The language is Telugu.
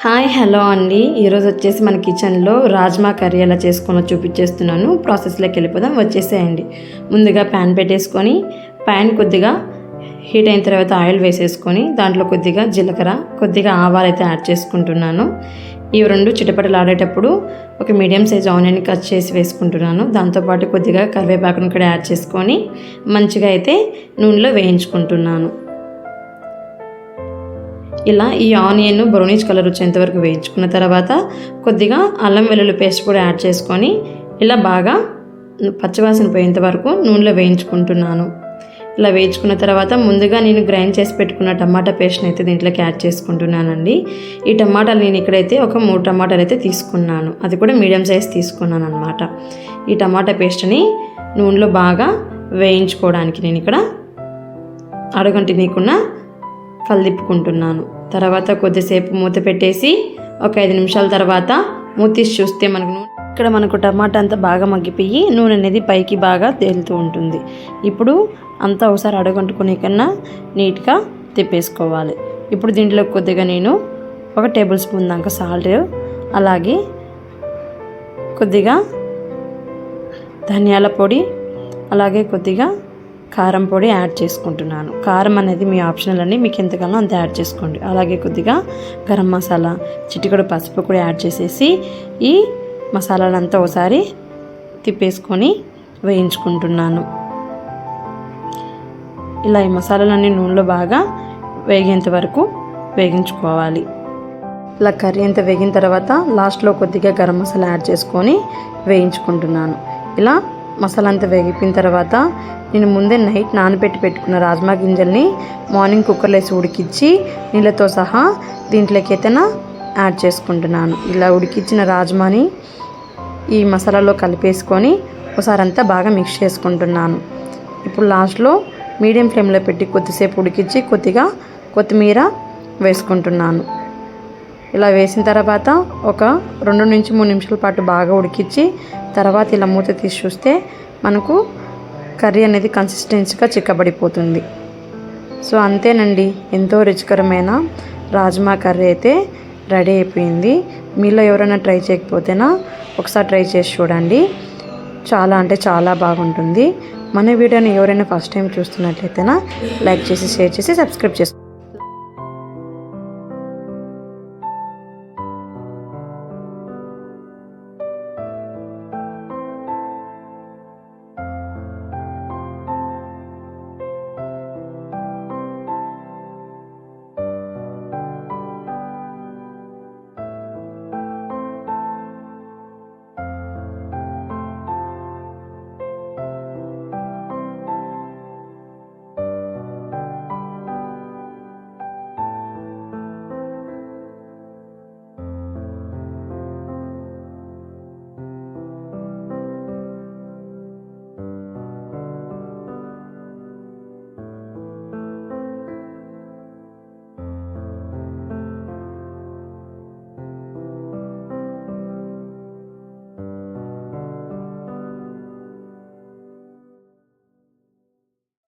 హాయ్ హలో అండి. ఈరోజు వచ్చేసి మన కిచెన్లో రాజ్మా కర్రీ ఎలా చేసుకున్నా చూపించేస్తున్నాను. ప్రాసెస్లోకి వెళ్ళిపోదాం, వచ్చేసేయండి. ముందుగా ప్యాన్ పెట్టేసుకొని ప్యాన్ కొద్దిగా హీట్ అయిన తర్వాత ఆయిల్ వేసేసుకొని దాంట్లో కొద్దిగా జీలకర్ర, కొద్దిగా ఆవాలు అయితే యాడ్ చేసుకుంటున్నాను. ఇవి రెండు చిటపటలు ఆడేటప్పుడు ఒక మీడియం సైజ్ ఆనియన్ కట్ చేసి వేసుకుంటున్నాను. దాంతోపాటు కొద్దిగా కరివేపాకును కూడా యాడ్ చేసుకొని మంచిగా అయితే నూనెలో వేయించుకుంటున్నాను. ఇలా ఈ ఆనియన్ బ్రౌనిష్ కలర్ వచ్చేంత వరకు వేయించుకున్న తర్వాత కొద్దిగా అల్లం వెల్లుల్లి పేస్ట్ కూడా యాడ్ చేసుకొని ఇలా బాగా పచ్చివాసన పోయేంత వరకు నూనెలో వేయించుకుంటున్నాను. ఇలా వేయించుకున్న తర్వాత ముందుగా నేను గ్రైండ్ చేసి పెట్టుకున్న టమాటా పేస్ట్ని అయితే దీంట్లోకి యాడ్ చేసుకుంటున్నానండి. ఈ టమాటాలు నేను ఇక్కడైతే ఒక 3 టమాటాలు అయితే తీసుకున్నాను. అది కూడా మీడియం సైజ్ తీసుకున్నాను అనమాట. ఈ టమాటా పేస్ట్ని నూనెలో బాగా వేయించుకోవడానికి నేను ఇక్కడ అడగంటినీకున్న కలిదిప్పుకుంటున్నాను. తర్వాత కొద్దిసేపు మూత పెట్టేసి ఒక 5 నిమిషాల తర్వాత మూత తీసి చూస్తే మనకు టమాటా అంతా బాగా మగ్గిపోయి నూనె అనేది పైకి బాగా తేలుతూ ఉంటుంది. ఇప్పుడు అంతా ఒకసారి అడగంటుకునే కన్నా నీట్గా తిప్పేసుకోవాలి. ఇప్పుడు దీంట్లో కొద్దిగా నేను 1 టేబుల్ స్పూన్ దాకా సాల్ట్, అలాగే కొద్దిగా ధనియాల పొడి, అలాగే కొద్దిగా కారం పొడి యాడ్ చేసుకుంటున్నాను. కారం అనేది మీ ఆప్షనల్ అండి, మీకు ఎంతగానో అంత యాడ్ చేసుకోండి. అలాగే కొద్దిగా గరం మసాలా, చిటికెడు పసుపు కూడా యాడ్ చేసేసి ఈ మసాలాలంతా ఒకసారి తిప్పేసుకొని వేయించుకుంటున్నాను. ఇలా ఈ మసాలాలన్నీ నూనెలో బాగా వేగేంత వరకు వేగించుకోవాలి. ఇలా కర్రీ అంతా వేగిన తర్వాత లాస్ట్లో కొద్దిగా గరం మసాలా యాడ్ చేసుకొని వేయించుకుంటున్నాను. ఇలా మసాలా అంతా వేగిపోయిన తర్వాత నేను ముందే నైట్ నానబెట్టి పెట్టుకున్న రాజ్మా గింజల్ని మార్నింగ్ కుక్కర్లో వేసి ఉడికించి నీళ్ళతో సహా దీంట్లోకి అయితేనా యాడ్ చేసుకుంటున్నాను. ఇలా ఉడికించిన రాజ్మాని ఈ మసాలాలో కలిపేసుకొని ఒకసారి అంతా బాగా మిక్స్ చేసుకుంటున్నాను. ఇప్పుడు లాస్ట్లో మీడియం ఫ్లేమ్లో పెట్టి కొద్దిసేపు ఉడికించి కొద్దిగా కొత్తిమీర వేసుకుంటున్నాను. ఇలా వేసిన తర్వాత ఒక 2 నుంచి 3 నిమిషాల పాటు బాగా ఉడికించి తర్వాత ఇలా మూత తీసి చూస్తే మనకు కర్రీ అనేది కన్సిస్టెన్సీగా చిక్కబడిపోతుంది. సో అంతేనండి, ఎంతో రుచికరమైన రాజ్మా కర్రీ అయితే రెడీ అయిపోయింది. మీలో ఎవరైనా ట్రై చేయకపోతేనా ఒకసారి ట్రై చేసి చూడండి. చాలా అంటే చాలా బాగుంటుంది. మన వీడియోని ఎవరైనా ఫస్ట్ టైం చూస్తున్నట్లయితేనా లైక్ చేసి, షేర్ చేసి, సబ్స్క్రైబ్ చేసుకోండి.